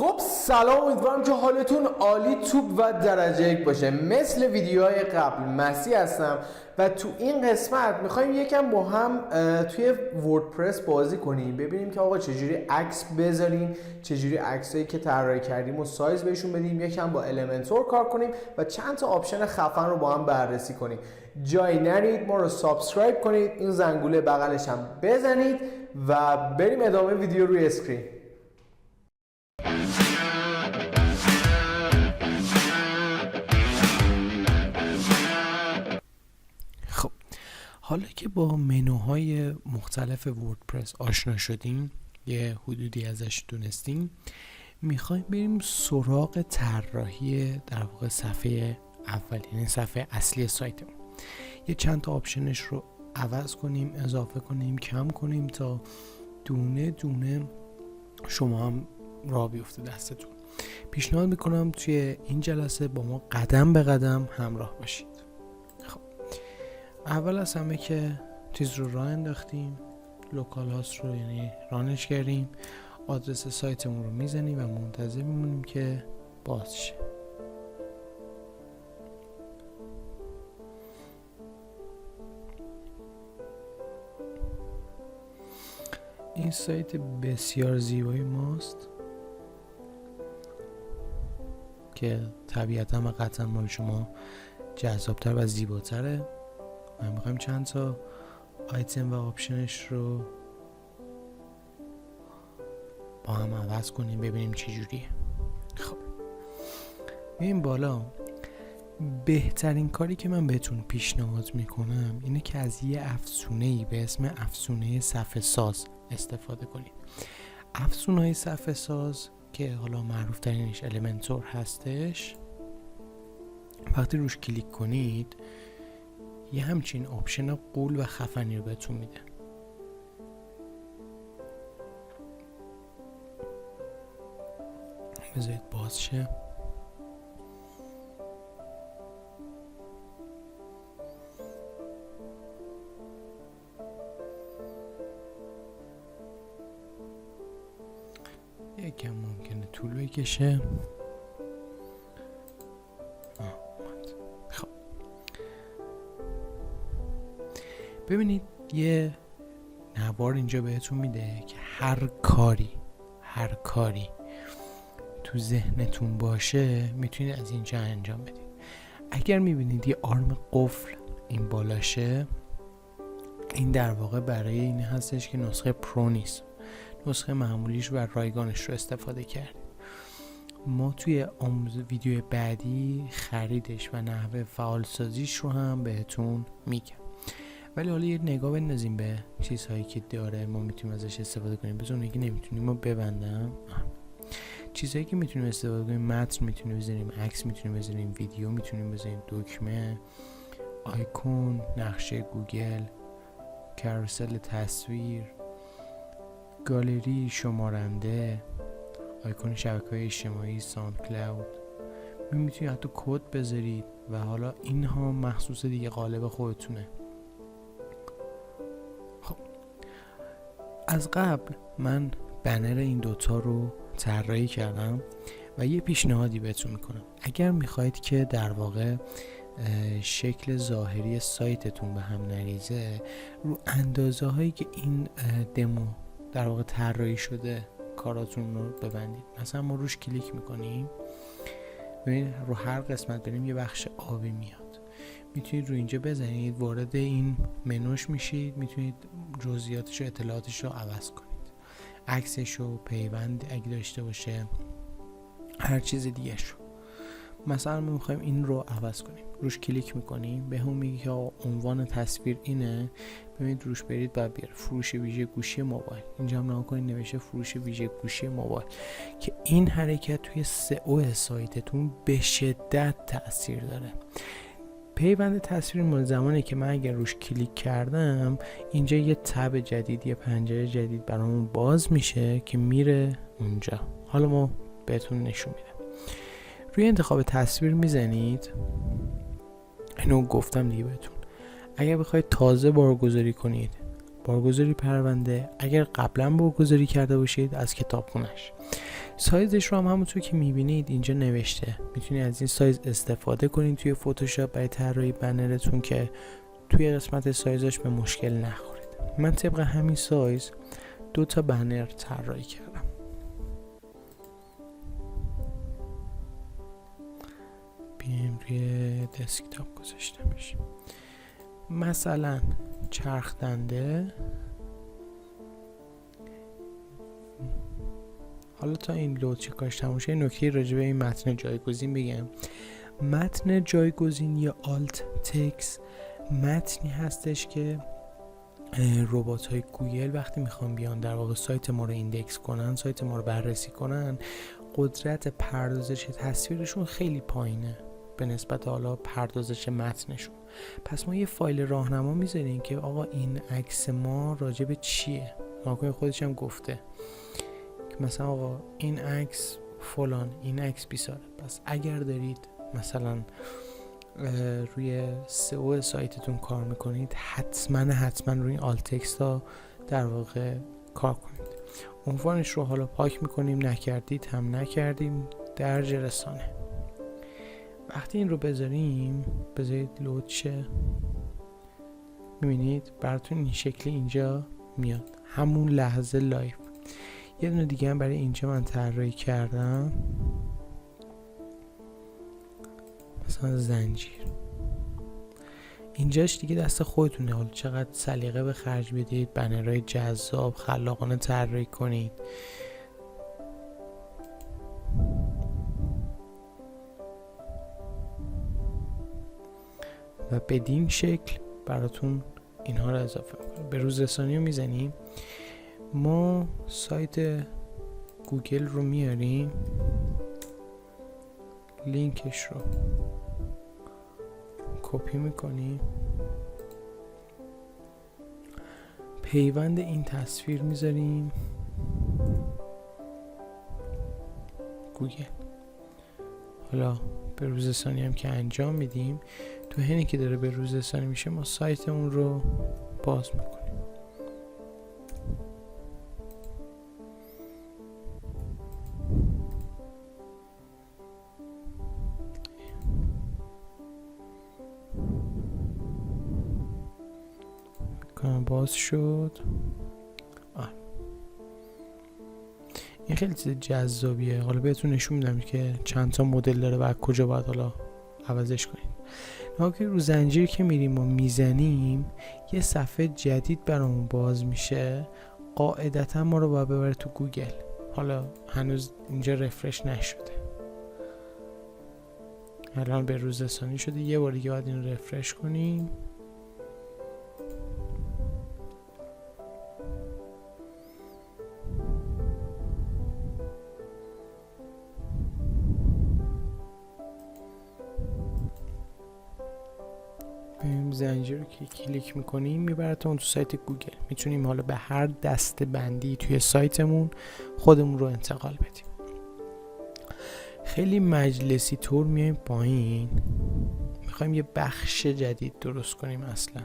خب سلام، امیدوارم که حالتون عالی، توپ و درجه یک باشه. مثل ویدیوهای قبل مسیح هستم و تو این قسمت میخوایم یکم با هم توی وردپرس بازی کنیم، ببینیم که آقا چجوری عکس بذاریم، چجوری عکسایی که طراحی کردیم و سایز بهشون بدیم، یکم با المنتور کار کنیم و چند تا آپشن خفن رو با هم بررسی کنیم. جایی نرید، ما رو سابسکرایب کنید، این زنگوله بغلش هم بزنید و بریم ادامه ویدیو روی اسکرین. خب حالا که با منوهای مختلف وردپرس آشنا شدیم، یه حدودی ازش دونستیم، میخوایم بریم سراغ طراحی در واقع صفحه اول، یعنی صفحه اصلی سایتمون. یه چند تا آپشنش رو عوض کنیم، اضافه کنیم، کم کنیم تا دونه دونه شما هم راه بیفته دستتون. پیشنهاد میکنم توی این جلسه با ما قدم به قدم همراه باشید. خب اول از همه که چیز رو راه انداختیم، لوکال هاست رو یعنی رانش کردیم، آدرس سایتمون رو میزنیم و منتظر میمونیم که باز شه. این سایت بسیار زیبای ماست که طبیعتا و قطعا مال شما جذابتر و زیباتره. من میخوایم چند تا آیتم و آپشنش رو با هم عوض کنیم، ببینیم چه جوریه. خب میریم بالا. بهترین کاری که من بهتون پیشنهاد میکنم اینه که از یه افزونه‌ای به اسم افزونه صفحه ساز استفاده کنید. افزونه‌های صفحه ساز که حالا معروف ترینش المنتور هستش، وقتی روش کلیک کنید یه همچین آپشن قول و خفنی رو بهتون میده. بذارید باز شه. یکم ممکنه طول بکشه. خب ببینید یه نوار اینجا بهتون میده که هر کاری تو ذهنتون باشه میتونید از اینجا انجام بدید. اگر میبینید یه آرم قفل این بالاشه، این در واقع برای این هستش که نسخه پرو نیست، نسخه معمولیش و رایگانش رو استفاده کرد. ما توی ویدیو بعدی خریدش و نحوه فعال سازیش رو هم بهتون میگم. ولی حالا یه نگاه بندازیم به چیزهایی که داره ما میتونیم ازش استفاده کنیم. بذار اونی که نمیتونیم ما ببندم. چیزهایی که میتونیم استفاده کنیم، متن میتونیم بذاریم، عکس میتونیم بذاریم، ویدیو میتونیم بذاریم، دکمه، آیکون، نقشه گوگل، کاروسل تصویر، گالری، شمارنده، آیکون شبکه‌های اجتماعی، ساوند کلاود. میتونید حتی کد بذارید و حالا اینها مخصوص دیگه قالب خودتونه. خب از قبل من بنر این دوتا رو طراحی کردم و یه پیشنهادی بهتون میکنم. اگر میخواید که در واقع شکل ظاهری سایتتون به هم نریزه، رو اندازه هایی که این دمو در واقع طراحی شده کاراتون رو ببندید. مثلا ما روش کلیک میکنیم، ببینید رو هر قسمت بریم یه بخش آبی میاد، میتونید رو اینجا بزنید، وارد این منوش میشید، میتونید جزئیاتش و اطلاعاتش رو عوض کنید، عکسش رو، پیوند اگه داشته باشه، هر چیز دیگه شو. مثلا ما میخوایم این رو عوض کنیم، روش کلیک میکنیم، به هم میگه که عنوان تصویر اینه، ببینید روش برید و بیاره فروش ویژه گوشی موبایل. اینجا هم نگاه کنید نوشته فروش ویژه گوشی موبایل، که این حرکت توی سئو سایتتون به شدت تاثیر داره. پیوند تصویر مال زمانی که من اگر روش کلیک کردم اینجا یه تب جدید، یه پنجره جدید برامون باز میشه که میره اونجا. حالا ما بهتون نشون میدم. روی انتخاب تصویر میزنید، اینو گفتم دیگه بهتون. اگر بخواید تازه بارگذاری کنید، بارگذاری پرونده، اگر قبلا بارگذاری کرده باشید از کتابخونه‌اش. سایزش رو هم همونطور که میبینید اینجا نوشته، میتونید از این سایز استفاده کنید توی فتوشاپ برای طراحی بنرتون که توی قسمت سایزش به مشکل نخورید. من طبق همین سایز 2 تا بنر طراحی کردم. بیایم روی دسکتاپ گذاشتمش. مثلا چرخ دنده. حالا تا این لود چکاش تموم شه نکته راجع به این متن جایگزین بگم. متن جایگزین یا آلت تکس متنی هستش که ربات‌های گوگل وقتی میخوان بیان در واقع سایت ما رو ایندکس کنن، سایت ما رو بررسی کنن، قدرت پردازش تصویرشون خیلی پایینه به نسبت حالا پردازش متنشون. پس ما یه فایل راهنما میذاریم که آقا این عکس ما راجع به چیه. ناکنه خودش هم گفته که مثلا آقا این عکس فلان، این عکس بیساره. پس اگر دارید مثلا روی سئو سایتتون کار میکنید حتما روی این آلت تکست ها در واقع کار کنید. عنوانش رو حالا پاک میکنیم، نکردید هم نکردیم، درج رسانه. وقتی این رو بذاریم، بذارید لود شه، میبینید براتون این شکلی اینجا میاد همون لحظه لایو. یه دونه دیگه هم برای اینجا من طراحی کردم، مثلا زنجیر. اینجاش دیگه دست خودتونه، حالا چقدر سلیقه به خرج بدید، بنرهای جذاب خلاقانه طراحی کنید. و بدین شکل براتون اینها رو اضافه میکنیم. به روز رسانی رو میزنیم، ما سایت گوگل رو میاریم، لینکش رو کپی میکنیم، پیوند این تصویر میذاریم گوگل. حالا به روز رسانی هم که انجام میدیم، تو حینی که داره به روز رسانی میشه ما سایتمون رو باز میکنیم. باز شد. این خیلی چیز جذابیه. حالا بهتون نشون میدم که چند تا مدل داره و کجا باید حالا عوضش کنید. ناگه رو زنجیر که میریم و میزنیم یه صفحه جدید برامون باز میشه. قاعدتا ما رو باید ببره تو گوگل. حالا هنوز اینجا رفرش نشده، الان به روز رسانی شده. یه بار دیگه باید این رو رفرش کنیم. زنجیر رو که کلیک میکنیم میبرتون تو سایت گوگل. میتونیم حالا به هر دسته بندی توی سایتمون خودمون رو انتقال بدیم. خیلی مجلسی طور میایم پایین، میخوایم یه بخش جدید درست کنیم. اصلا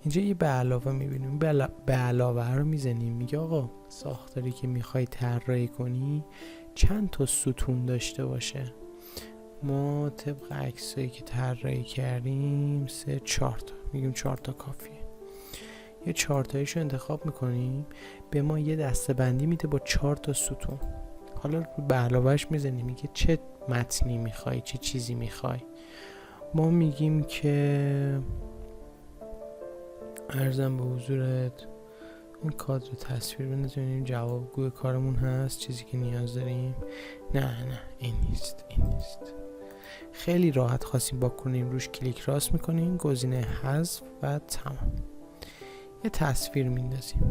اینجا یه به علاوه میبینیم، به علاوه رو میزنیم، میگه آقا ساختاری که میخوای طراحی کنی چند تا ستون داشته باشه. ما طبق عکسایی که طراحی کردیم 3-4 تا میگیم 4 تا کافیه. یه 4 تاییشو انتخاب میکنیم، به ما یه دسته بندی میده با 4 تا ستون. حالا به علاوهش میزنیم، میگه چه متنی میخوای، چه چیزی میخوای. ما میگیم که عرضم به حضورت این کادر تصویر بندازیم، جوابگوی کارمون هست، چیزی که نیاز داریم. نه این نیست. خیلی راحت خواستیم با کنیم روش کلیک راست میکنیم، گزینه حذف و تمام. یه تصویر میندازیم،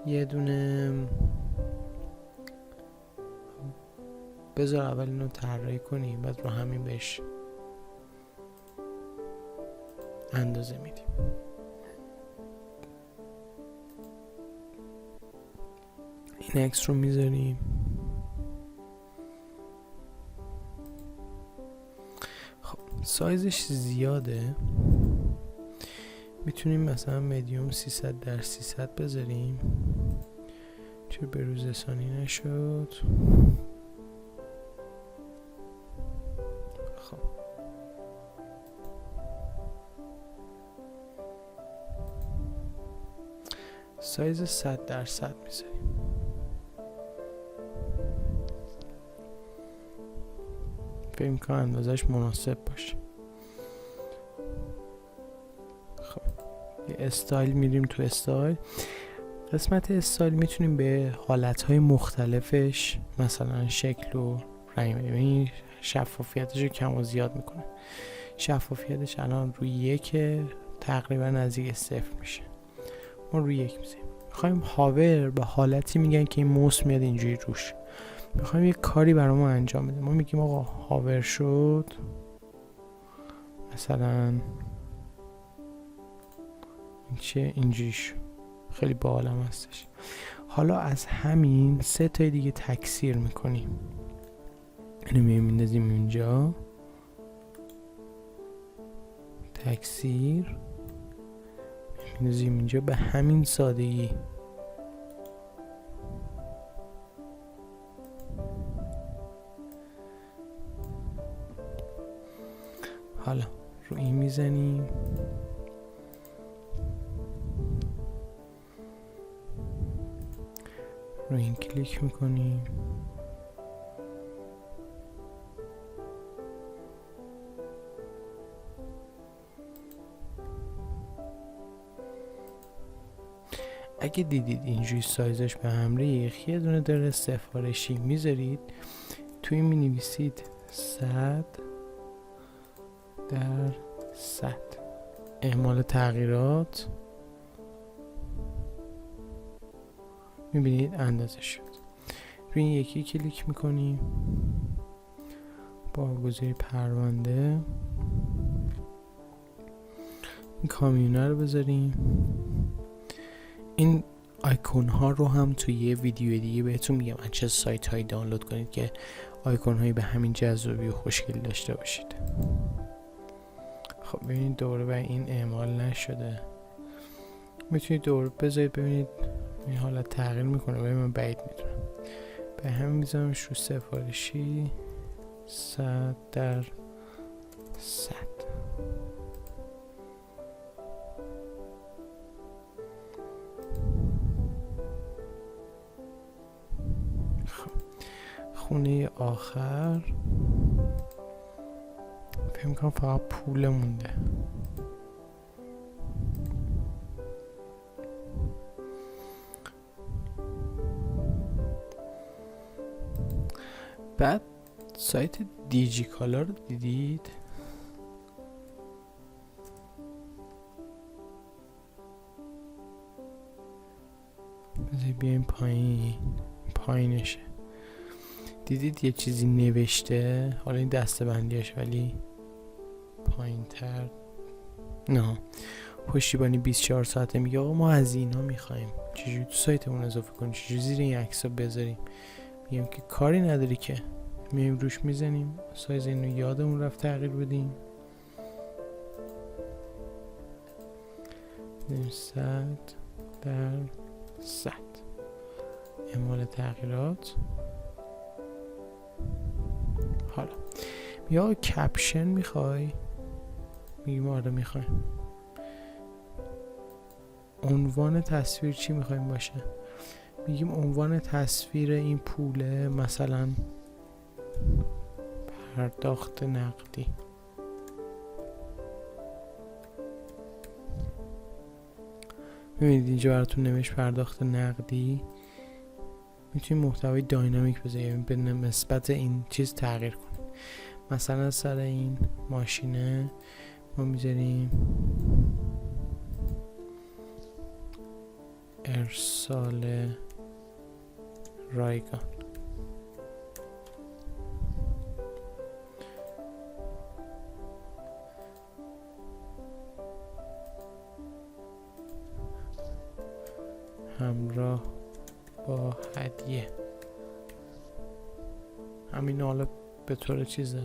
یه دونه بذار اول اینو طراحی کنیم، بعد رو همین بهش اندازه میدیم. این عکس رو میذاریم، سایزش زیاده، میتونیم مثلا مدیوم 300x300 بذاریم، چرا بروزرسانی نشد؟ خب سایز 100% میذاریم. فکر کنم اندازش مناسب باشه. خب یه استایل میریم تو استایل. قسمت استایل میتونیم به حالتهای مختلفش مثلا شکل و رنگ بدیم. شفافیتش رو کم و زیاد میکنه. شفافیتش الان روی 1 تقریبا نزدیک 0 میشه. ما روی 1 میزنیم. میخوایم هاور به حالتی میگن که این موس میاد اینجوری روش. میخوایم یه کاری برای ما انجام بده. ما میگیم آقا هاور شد مثلا این چه اینجوری شد. خیلی باحالم هستش. حالا از همین 3 تا دیگه تکثیر میکنیم. اینو میندازیم اینجا، تکثیر میندازیم اینجا به همین سادگی. حالا رو این میزنیم، رو این کلیک میکنیم، اگه دیدید اینجوری سایزش به هم ریخت، یه دونه در سفارشی میذارید، توی می نویسید 100% اعمال تغییرات. میبینید اندازه شد. روی این یکی کلیک میکنیم، بارگذاری پرونده، این کامیونه رو بذاریم. این آیکون ها رو هم توی یه ویدیو دیگه بهتون میگم از چه سایت هایی دانلود کنید که آیکون هایی به همین جذابی و خوشگلی داشته باشید. خب ببینید دوباره به این اعمال نشده. میتونید دوباره بذارید ببینید این حالت تغییر میکنه. ولی من بعید میدونم. به همین میذارمش رو سفارشی 100%. خونه آخر فکر میکنم فقط پول مونده. بعد سایت دیجیکالا رو دیدید؟ بذارید بیایم پایینشه. دیدید یه چیزی نوشته؟ حالا این دسته بندیش ولی پایین تر. نه پشتیبانی 24 ساعته. میگه آقا ما از اینا میخوایم. چجوری تو سایتمون اضافه کنیم؟ چجوری زیر این عکس ها بذاریم؟ میگم که کاری نداری که. میایم روش میزنیم. سایز اینو یادمون رفت تغییر بدیم. 100% اعمال تغییرات. حالا یا کپشن میخوای؟ میگیم آره میخوایم. عنوان تصویر چی میخوایم باشه؟ میگیم عنوان تصویر این پوله مثلا پرداخت نقدی. میبینید اینجا براتون نوشت پرداخت نقدی. میتونید محتوای داینامیک بذارید به نسبت این چیز تغییر کنید. مثلا سر این ماشینه ما میذاریم ارسال رایگان. همراه با هدیه. همین حالا به طور چیزه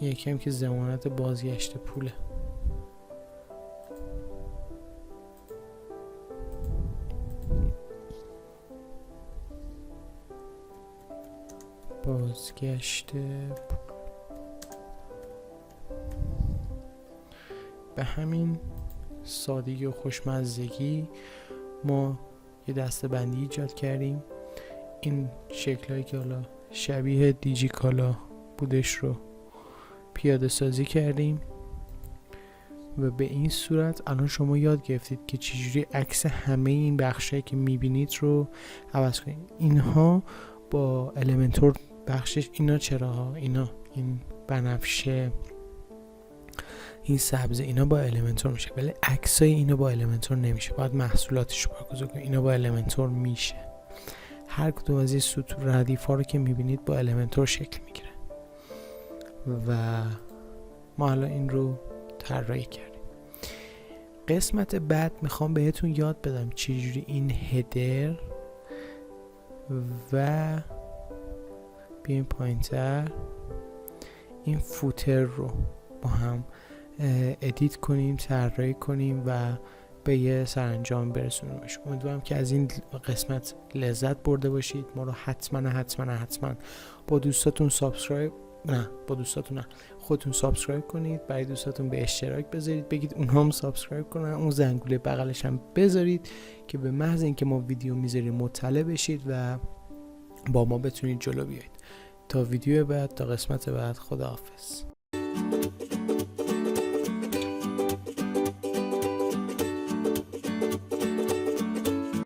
یکم که ضمانت بازگشت پوله. بازگشت به همین سادگی و خوشمزگی ما یه دسته‌بندی ایجاد کردیم. این شکلایی که حالا شبیه دیجی کالا بودش رو پیاده سازی کردیم و به این صورت الان شما یاد گرفتید که چجوری عکس همه این بخشایی که میبینید رو عوض کنید. اینها با المنتور بخشش، اینا چراها، اینا این بنفشه، این سبز، اینا با المنتور میشه، ولی عکسای اینا با المنتور نمیشه. باید محصولاتش رو برگزار کنید. اینا با المنتور میشه. هر کدوم از این سطور ردیف ها رو که میبینید با المنتور شکل میگیره و ما حالا این رو طراحی کردیم. قسمت بعد میخوام بهتون یاد بدم چجوری این هدر و بیایم پایینتر این فوتر رو با هم ادیت کنیم، طراحی کنیم و به یه سرانجام برسونیمش. امیدوارم که از این قسمت لذت برده باشید. ما رو حتما با دوستاتون خودتون سابسکرایب کنید، برای دوستاتون به اشتراک بذارید، بگید اونها هم سابسکرایب کنن، اون زنگوله بغلش هم بذارید که به محض اینکه ما ویدیو میذاریم مطلع بشید و با ما بتونید جلو بیایید. تا ویدیو بعد، تا قسمت بعد، خداحافظ.